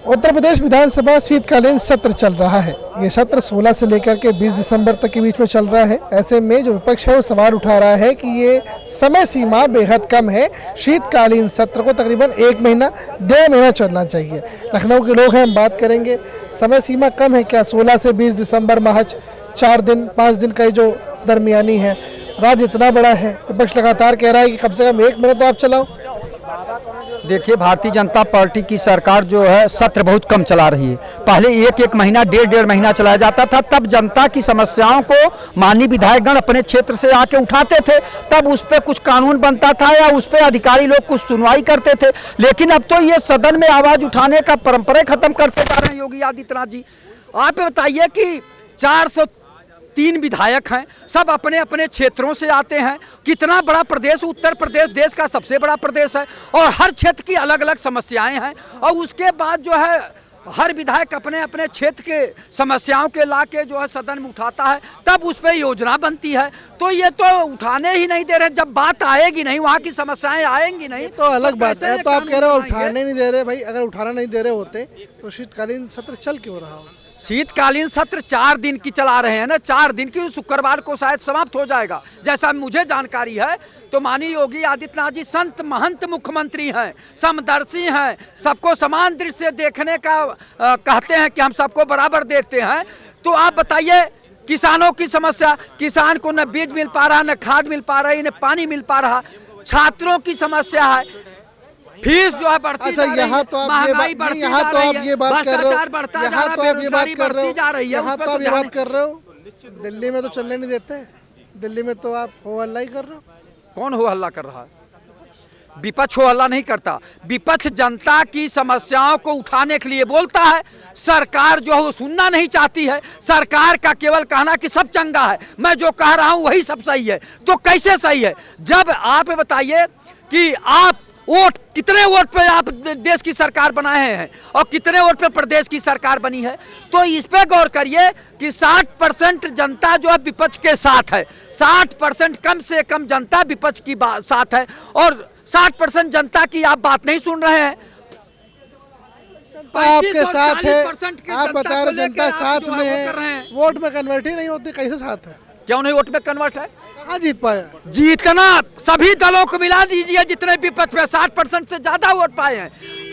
उत्तर प्रदेश विधानसभा शीतकालीन सत्र चल रहा है। ये सत्र 16 से लेकर के 20 दिसंबर तक के बीच में चल रहा है। ऐसे में जो विपक्ष है वो सवाल उठा रहा है कि ये समय सीमा बेहद कम है। शीतकालीन सत्र को तकरीबन 1 महीना 1.5 महीना चलना चाहिए। लखनऊ के लोग हैं, हम बात करेंगे, समय सीमा कम है क्या? 16 से 20 दिसंबर महज 4 दिन 5 दिन का जो दरमियानी है। राज्य इतना बड़ा है, विपक्ष लगातार कह रहा है कि कम से कम 1 महीना तो आप चलाओ। देखिए, भारतीय जनता पार्टी की सरकार जो है सत्र बहुत कम चला रही है। पहले एक महीना 1.5 महीना चलाया जाता था, तब जनता की समस्याओं को माननीय विधायकगण अपने क्षेत्र से आके उठाते थे, तब उस पर कुछ कानून बनता था या उस पर अधिकारी लोग कुछ सुनवाई करते थे। लेकिन अब तो ये सदन में आवाज उठाने का परंपरा खत्म करते जा रहे हैं योगी आदित्यनाथ जी। आप बताइए कि 403 विधायक हैं, सब अपने अपने क्षेत्रों से आते हैं। कितना बड़ा प्रदेश, उत्तर प्रदेश देश का सबसे बड़ा प्रदेश है और हर क्षेत्र की अलग अलग समस्याएं हैं। और उसके बाद जो है हर विधायक अपने अपने क्षेत्र के समस्याओं के लाके जो है सदन में उठाता है, तब उस पर योजना बनती है। तो ये तो उठाने ही नहीं दे रहे। जब बात आएगी नहीं, वहाँ की समस्याएं आएंगी नहीं, तो अलग बात है। तो आप कह रहे हो उठाने नहीं दे रहे। भाई, अगर उठाना नहीं दे रहे होते तो शीतकालीन सत्र चल क्यों रहा हो? शीतकालीन सत्र 4 दिन की चला रहे हैं ना, 4 दिन की, शुक्रवार को शायद समाप्त हो जाएगा जैसा मुझे जानकारी है। तो माननीय योगी आदित्यनाथ जी संत महंत मुख्यमंत्री हैं, समदर्शी हैं, सबको समान दृष्टि से देखने का कहते हैं कि हम सबको बराबर देखते हैं। तो आप बताइए, किसानों की समस्या, किसान को न बीज मिल पा रहा, न खाद मिल पा रही, न पानी मिल पा रहा। छात्रों की समस्या है, फीस जो है बढ़ती जा रही है, महंगाई बढ़ती जा रही है, भ्रष्टाचार बढ़ता जा रहा है, बेरोजगारी बढ़ती जा रही है। यहाँ तो आप ये बात कर रहे हो, दिल्ली में तो चलने नहीं देते। दिल्ली में तो आप हो हल्ला ही कर रहे हो। कौन हो हल्ला कर रहा है? विपक्ष हो हल्ला नहीं करता। विपक्ष जनता की समस्याओं को उठाने के लिए बोलता है। सरकार जो है वो सुनना नहीं चाहती है। सरकार का केवल कहना कि सब चंगा है, मैं जो कह रहा हूँ वही सब सही है। तो कैसे सही है? जब आप बताइए कि आप वोट, कितने वोट पे आप देश की सरकार बनाए हैं और कितने वोट पे प्रदेश की सरकार बनी है। तो इस पे गौर करिए कि 60% जनता जो है विपक्ष के साथ है। 60% कम से कम जनता विपक्ष की साथ है और 60% जनता की आप बात नहीं सुन रहे हैं। आपके साथ है, आप बता रहे जनता साथ में है, वोट में कन्वर्ट ही नहीं होती, कैसे साथ है? क्यों नहीं वोट में कन्वर्ट है? कहाँ जीत पाया? जीतना सभी दलों को मिला दीजिए, जितने विपक्ष में 60% से ज्यादा वोट पाए हैं।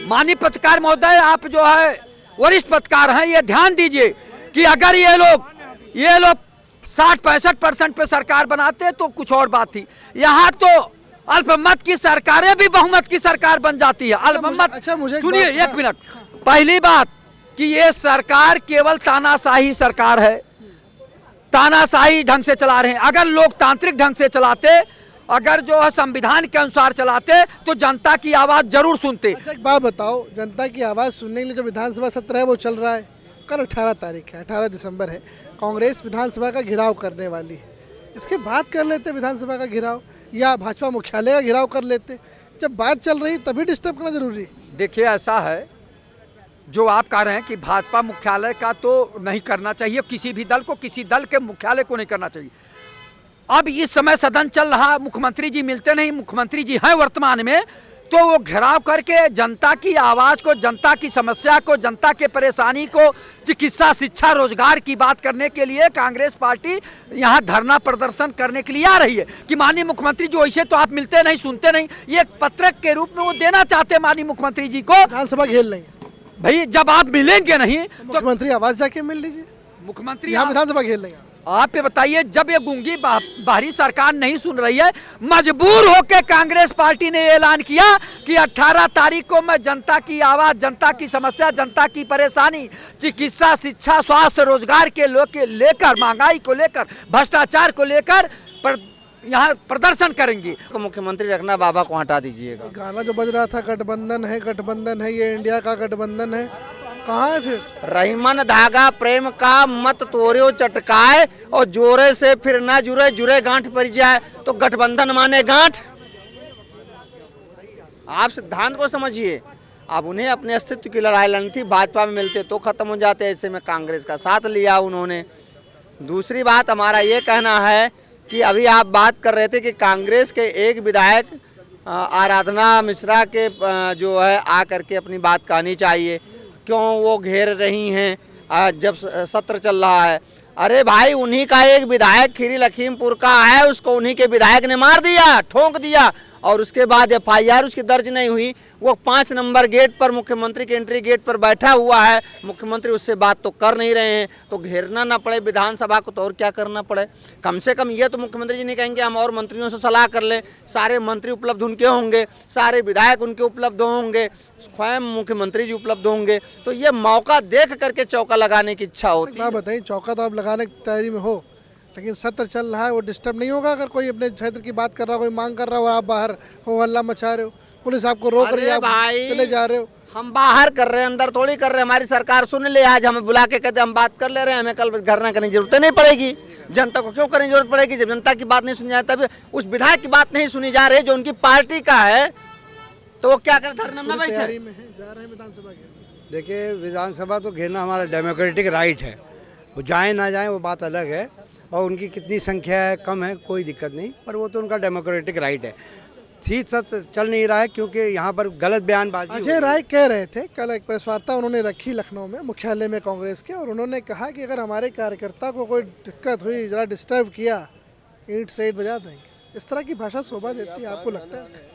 माननीय पत्रकार महोदय, आप जो है वरिष्ठ पत्रकार हैं, ये ध्यान दीजिए कि अगर ये लोग 60-65% पे सरकार बनाते तो कुछ और बात थी। यहाँ तो अल्पमत की सरकारें भी बहुमत की सरकार बन जाती है। अल्पमत, सुनिए 1 मिनट। पहली बात कि ये सरकार केवल तानाशाही सरकार है, तानाशाही ढंग से चला रहे हैं। अगर लोकतांत्रिक ढंग से चलाते, अगर जो है संविधान के अनुसार चलाते तो जनता की आवाज जरूर सुनते। अच्छा, एक बात बताओ, जनता की आवाज सुनने के लिए जो विधानसभा सत्र है वो चल रहा है। कल 18 तारीख है, 18 दिसंबर है। कांग्रेस विधानसभा का घेराव करने वाली है। इसके बाद कर लेते विधानसभा का घेराव, या भाजपा मुख्यालय का घेराव कर लेते। जब बात चल रही तभी डिस्टर्ब करना जरूरी। देखिए, ऐसा है, जो आप कह रहे हैं कि भाजपा मुख्यालय का तो नहीं करना चाहिए, किसी भी दल को, किसी दल के मुख्यालय को नहीं करना चाहिए। अब इस समय सदन चल रहा, मुख्यमंत्री जी मिलते नहीं, मुख्यमंत्री जी हैं वर्तमान में, तो वो घेराव करके जनता की आवाज़ को, जनता की समस्या को, जनता के परेशानी को, चिकित्सा, शिक्षा, रोजगार की बात करने के लिए कांग्रेस पार्टी यहाँ धरना प्रदर्शन करने के लिए आ रही है कि माननीय मुख्यमंत्री जी, वैसे तो आप मिलते नहीं, सुनते नहीं, ये एक पत्रक के रूप में वो देना चाहते हैं माननीय मुख्यमंत्री जी को। विधानसभा घेर लेंगे भाई, जब आप मिलेंगे नहीं तो मुख्यमंत्री आवाज जाके मिल लीजिए। मुख्यमंत्री यहाँ विधानसभा घेर लेंगे। आप ये बताइए, जब ये गूंगी बाहरी सरकार नहीं सुन रही है, मजबूर होकर कांग्रेस पार्टी ने ऐलान किया कि 18 तारीख को मैं जनता की आवाज, जनता की समस्या, जनता की परेशानी, चिकित्सा, शिक्षा, स्वास्थ्य, रोजगार के लेकर, महंगाई को लेकर, भ्रष्टाचार को लेकर यहाँ प्रदर्शन करेंगे। तो मुख्यमंत्री रखना, बाबा को हटा दीजिएगा। गाना जो बज रहा था, गठबंधन है, गठबंधन है, ये इंडिया का गठबंधन है, कहाँ है फिर? रहीमन धागा प्रेम का मत तोड़ो चटकाए, और जोरे से फिर ना जुड़े, जुड़े गांठ पड़ जाए तो गठबंधन माने गांठ। आप सिद्धांत को समझिए। अब उन्हें अपने अस्तित्व की लड़ाई लड़नी थी, भाजपा में मिलते तो खत्म हो जाते, ऐसे में कांग्रेस का साथ लिया उन्होंने। दूसरी बात, हमारा ये कहना है कि अभी आप बात कर रहे थे कि कांग्रेस के एक विधायक आराधना मिश्रा के जो है आ करके अपनी बात कहनी चाहिए। क्यों वो घेर रही हैं जब सत्र चल रहा है। अरे भाई, उन्हीं का एक विधायक खीरी लखीमपुर का है, उसको उन्हीं के विधायक ने मार दिया, ठोक दिया, और उसके बाद FIR उसकी दर्ज नहीं हुई। वो 5 नंबर गेट पर, मुख्यमंत्री के एंट्री गेट पर बैठा हुआ है, मुख्यमंत्री उससे बात तो कर नहीं रहे हैं। तो घेरना ना पड़े विधानसभा को तो और क्या करना पड़े। कम से कम ये तो मुख्यमंत्री जी नहीं कहेंगे हम और मंत्रियों से सलाह कर लें, सारे मंत्री उपलब्ध उनके होंगे, सारे विधायक उनके उपलब्ध होंगे, स्वयं मुख्यमंत्री जी उपलब्ध होंगे। तो ये मौका देख करके चौका लगाने की इच्छा होती है। बताइए, चौका तो आप लगाने की तैयारी में हो, लेकिन सत्र चल रहा है, वो डिस्टर्ब नहीं होगा अगर कोई अपने क्षेत्र की बात कर रहा हो, कोई मांग कर रहा हो और आप बाहर हो हल्ला मचा रहे हो, पुलिस आपको रोक रही है, आप चले जा रहे हो। हम बाहर कर रहे हैं, अंदर थोड़ी कर रहे हैं। हमारी सरकार सुन ले, आज हमें बुला के कहते हम बात कर ले रहे हैं, हमें कल धरना करने की जरूरत नहीं पड़ेगी। जनता को क्यों करने की जरूरत पड़ेगी जब जनता की बात नहीं सुनी जाती, तब उस विधायक की बात नहीं सुनी जा रही जो उनकी पार्टी का है, तो वो क्या करे, धरना न बैठे। जा रहे हैं विधानसभा के। देखिए, विधानसभा तो घेरना हमारा डेमोक्रेटिक राइट है, वो जाए ना जाए वो बात अलग है, और उनकी कितनी संख्या है, कम है, कोई दिक्कत नहीं, पर वो तो उनका डेमोक्रेटिक राइट है। शीत सत्र चल नहीं रहा है क्योंकि यहाँ पर गलत बयानबाजी। अजय राय कह रहे थे, कल एक प्रेस वार्ता उन्होंने रखी लखनऊ में मुख्यालय में कांग्रेस के, और उन्होंने कहा कि अगर हमारे कार्यकर्ता को कोई दिक्कत हुई, जरा डिस्टर्ब किया, ईंट से ईंट बजा देंगे। इस तरह की भाषा शोभा देती है, आपको लगता है?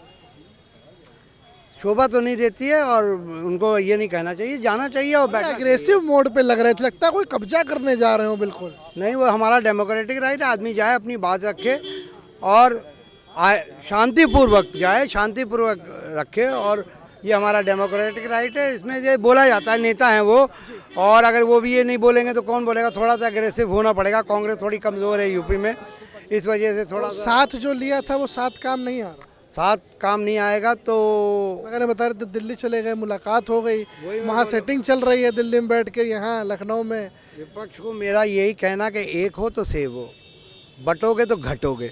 शोभा तो नहीं देती है, और उनको ये नहीं कहना चाहिए, जाना चाहिए। और एग्रेसिव मोड पे लग रहे थे, लगता है कोई कब्जा करने जा रहे हो। बिल्कुल नहीं, वो हमारा डेमोक्रेटिक राइट है, आदमी जाए अपनी बात रखे और शांतिपूर्वक जाए, शांतिपूर्वक रखे, और ये हमारा डेमोक्रेटिक राइट है। इसमें ये बोला जाता है, नेता हैं वो, और अगर वो भी ये नहीं बोलेंगे तो कौन बोलेगा। थोड़ा सा एग्रेसिव होना पड़ेगा, कांग्रेस थोड़ी कमज़ोर है यूपी में, इस वजह से थोड़ा साथ जो लिया था वो साथ काम नहीं आ रहा। साथ काम नहीं आएगा तो मैंने बता रहे थे, दिल्ली चले गए, मुलाकात हो गई, वहाँ सेटिंग चल रही है दिल्ली में बैठ के, यहाँ लखनऊ में। विपक्ष को मेरा यही कहना कि एक हो तो सेव हो, बटोगे तो घटोगे,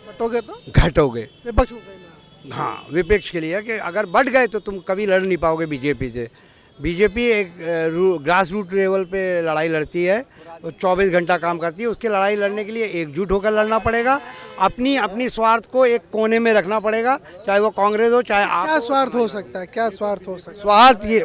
बटोगे तो घटोगे। विपक्ष हो गए ना। हाँ, विपक्ष के लिए कि अगर बढ़ गए तो तुम कभी लड़ नहीं पाओगे बीजेपी से। बीजेपी एक ग्रास रूट लेवल पे लड़ाई लड़ती है, वो 24 घंटा काम करती है। उसकी लड़ाई लड़ने के लिए एकजुट होकर लड़ना पड़ेगा, अपनी स्वार्थ को एक कोने में रखना पड़ेगा, चाहे वो कांग्रेस हो चाहे आप। क्या स्वार्थ हो सकता है, क्या स्वार्थ हो सकता है? स्वार्थ ये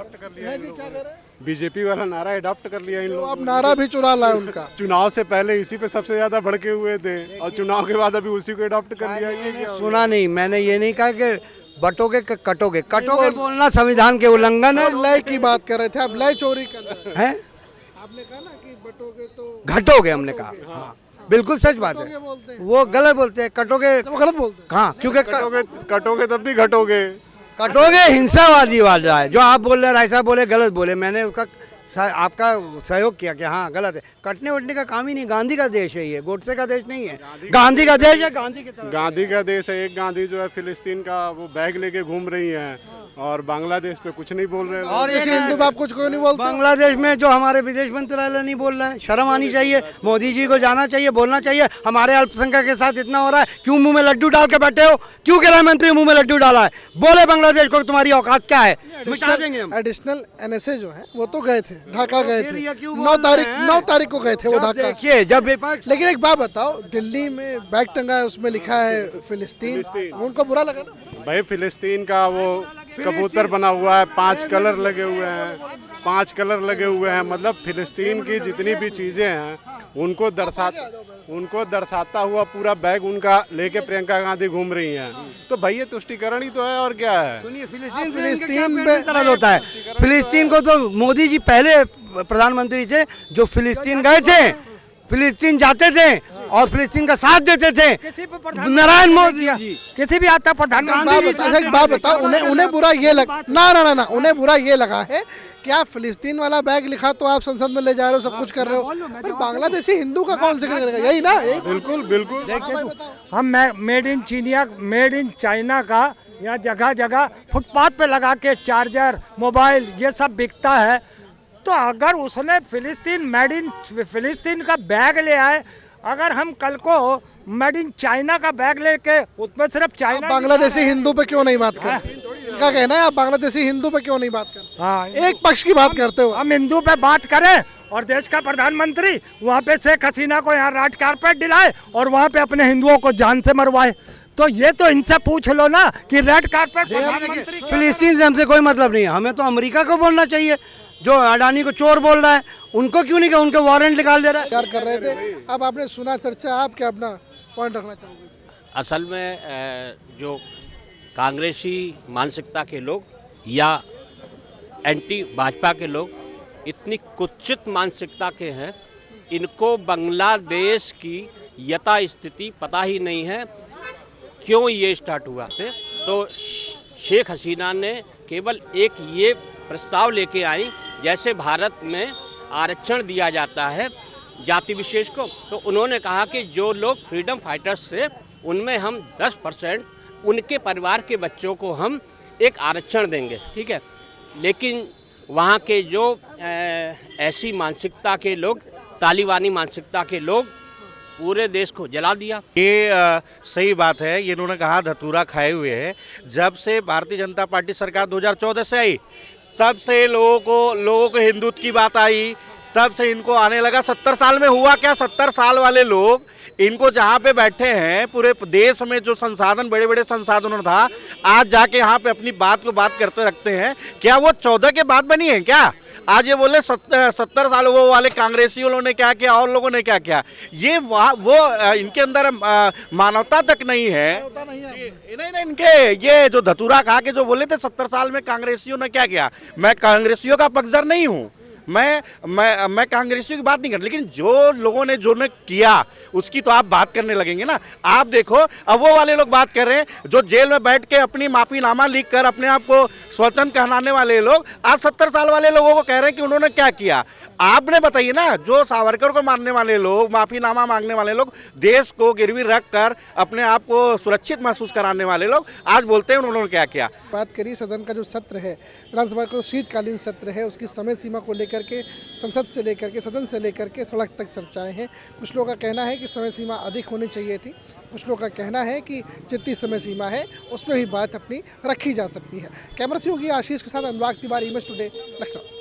बीजेपी वाला नारा अडॉप्ट कर लिया इन तो लोगों अब नारा भी चुरा लाए उनका। चुनाव से पहले इसी पे सबसे ज्यादा भड़के हुए थे, और चुनाव के बाद अभी उसी को अडॉप्ट कर लिया। ये क्या सुना नहीं, मैंने ये नहीं कहा कि बटोगे कि कटोगे। कटोगे बोलना संविधान के उल्लंघन है। लय की बात कर रहे थे, अब लय चोरी कर रहे हैं। आपने कहा ना कि बटोगे तो घटोगे, हमने कहा। हाँ, बिल्कुल सच बात है। वो गलत बोलते हैं, कटोगे तो वो गलत बोलते हैं। हाँ, क्योंकि कटोगे तब भी घटोगे। कटोगे हिंसावादी वाला है, जो आप बोल रहे हैं ऐसा बोले, गलत बोले। मैंने उसका आपका सहयोग किया कि हाँ गलत है। कटने वटने का काम ही नहीं, गांधी का देश है ये, गोडसे का देश नहीं है। गांधी का देश है, गांधी की तरह। गांधी का देश है। एक गांधी जो है फिलिस्तीन का वो बैग लेके घूम रही है, और बांग्लादेश पे कुछ नहीं बोल रहे। और इसी हिंदू बाप कुछ कोई नहीं बोलता। बांग्लादेश में जो हमारे विदेश मंत्रालय नहीं बोल रहा है, शर्म आनी चाहिए। मोदी जी को जाना चाहिए, बोलना चाहिए। हमारे अल्पसंख्यक के साथ इतना हो रहा है, क्यों मुंह में लड्डू डाल के बैठे हो? क्यों गृह मंत्री मुंह में लड्डू डाला है? बोले बांग्लादेश को तुम्हारी औकात क्या है, मिटा देंगे हम। एडिशनल NSA जो है वो तो गए थे, ढाका गए थे, ये क्यों 9 बोल रहे हैं? 9 तारीख को गए थे वो ढाका। देखिए, जब विपक्ष लेकिन एक बात बताओ, दिल्ली में बैग टंगा है, उसमें लिखा है फिलिस्तीन, उनको बुरा लगा ना? भाई फिलिस्तीन का वो कबूतर बना हुआ है, 5 कलर लगे हुए हैं, 5 कलर लगे हुए हैं। मतलब फिलिस्तीन की जितनी भी चीजें हैं उनको दर्शाता हुआ पूरा बैग उनका लेके प्रियंका गांधी घूम रही हैं। तो भाई ये तुष्टिकरण ही तो है, और क्या है। सुनिए, फिलिस्तीन पे तरह होता है। फिलिस्तीन को तो मोदी जी पहले प्रधानमंत्री थे जो फिलिस्तीन गए थे, फिलिस्तीन जाते थे और फिलिस्तीन का साथ देते थे। नारायण मोदी जी किसी भी आता प्रधानमंत्री। एक बात बताओ, उन्हें बुरा ये लगा ना, उन्हें बुरा ये लगा है कि आप फिलिस्तीन वाला बैग लिखा तो आप संसद में ले जा रहे हो, सब कुछ कर रहे हो, पर बांग्लादेशी हिंदू का कौन जिक्र करेगा? यही ना। बिल्कुल बिल्कुल। हम मेड इन चीनिया, मेड इन चाइना का यहाँ जगह जगह फुटपाथ पे लगा के चार्जर, मोबाइल ये सब बिकता है। तो अगर उसने फिलिस्तीन मेड इन फिलिस्तीन का बैग ले आए, अगर हम कल को मेड इन चाइना का बैग लेके उसमें सिर्फ चाइना, बांग्लादेशी हिंदू पे क्यों नहीं बात करते? क्या कहना है, आप बांग्लादेशी हिंदू पे क्यों नहीं बात करते? हाँ, एक पक्ष की बात करते हो। हम हिंदू पे बात करें और देश का प्रधानमंत्री वहाँ पे शेख हसीना को यहाँ राज कारपेट दिलाए और वहाँ पे अपने हिंदुओं को जान से मरवाए। तो ये तो इनसे पूछ लो ना कि रेड कारपेट प्रधानमंत्री। फिलिस्तीन से हमसे कोई मतलब नहीं है, हमें तो अमेरिका को बोलना चाहिए। जो अडानी को चोर बोल रहा है उनको क्यों नहीं, उनके वारंट निकाल दे रहा है। तैयार कर रहे थे, अब आपने सुना चर्चा, आप क्या अपना पॉइंट रखना चाहोगे? असल में जो कांग्रेसी मानसिकता के लोग या एंटी भाजपा के लोग इतनी कुत्सित मानसिकता के हैं, इनको बांग्लादेश की यथास्थिति पता ही नहीं है क्यों ये स्टार्ट हुआ थे। तो शेख हसीना ने केवल एक ये प्रस्ताव लेके आई, जैसे भारत में आरक्षण दिया जाता है जाति विशेष को, तो उन्होंने कहा कि जो लोग फ्रीडम फाइटर्स थे उनमें हम 10% उनके परिवार के बच्चों को हम एक आरक्षण देंगे, ठीक है। लेकिन वहाँ के जो ऐसी मानसिकता के लोग, तालिबानी मानसिकता के लोग, पूरे देश को जला दिया। ये सही बात है, ये इन्होंने कहा धतूरा खाए हुए है। जब से भारतीय जनता पार्टी सरकार 2014 से आई, तब से लोगों को हिंदुत्व की बात आई, तब से इनको आने लगा। 70 साल में हुआ क्या? 70 साल वाले लोग इनको जहाँ पे बैठे हैं, पूरे देश में जो संसाधन, बड़े बड़े संसाधनों था, आज जाके यहाँ पे अपनी बात को बात करते रखते हैं। क्या वो 14 के बाद बनी है क्या? आज ये बोले 70 साल वो वाले कांग्रेसी वालों ने क्या किया और लोगों ने क्या किया। ये वो इनके अंदर मानवता तक नहीं है। नहीं, इनके ये जो धतूरा खा के जो बोले थे 70 साल में कांग्रेसियों ने क्या किया। मैं कांग्रेसियों का पक्षधर नहीं हूँ, मैं कांग्रेसियों की बात नहीं कर, लेकिन जो लोगों ने जो ने किया उसकी तो आप बात करने लगेंगे ना। आप देखो, अब वो वाले लोग बात कर रहे हैं जो जेल में बैठ के अपनी माफीनामा लिख कर अपने आप को स्वतंत्र कहलाने वाले लोग, आज 70 साल वाले लोगों को कह रहे हैं कि उन्होंने क्या किया। आपने बताइए ना, जो सावरकर को मारने वाले लोग, माफीनामा मांगने वाले लोग, देश को गिरवी रख कर अपने आप को सुरक्षित महसूस कराने वाले लोग, आज बोलते हैं उन्होंने क्या किया। बात करिए सदन का जो सत्र है, विधानसभा का शीतकालीन सत्र है, उसकी समय सीमा को लेकर के संसद से लेकर के, सदन से लेकर के सड़क तक चर्चाएं हैं। कुछ लोगों का कहना है कि समय सीमा अधिक होनी चाहिए थी, कुछ लोगों का कहना है कि जितनी समय सीमा है उसमें भी बात अपनी रखी जा सकती है। कैमरा से होगी आशीष के साथ अनुराग तिवारी, इमेज टुडे, लखनऊ।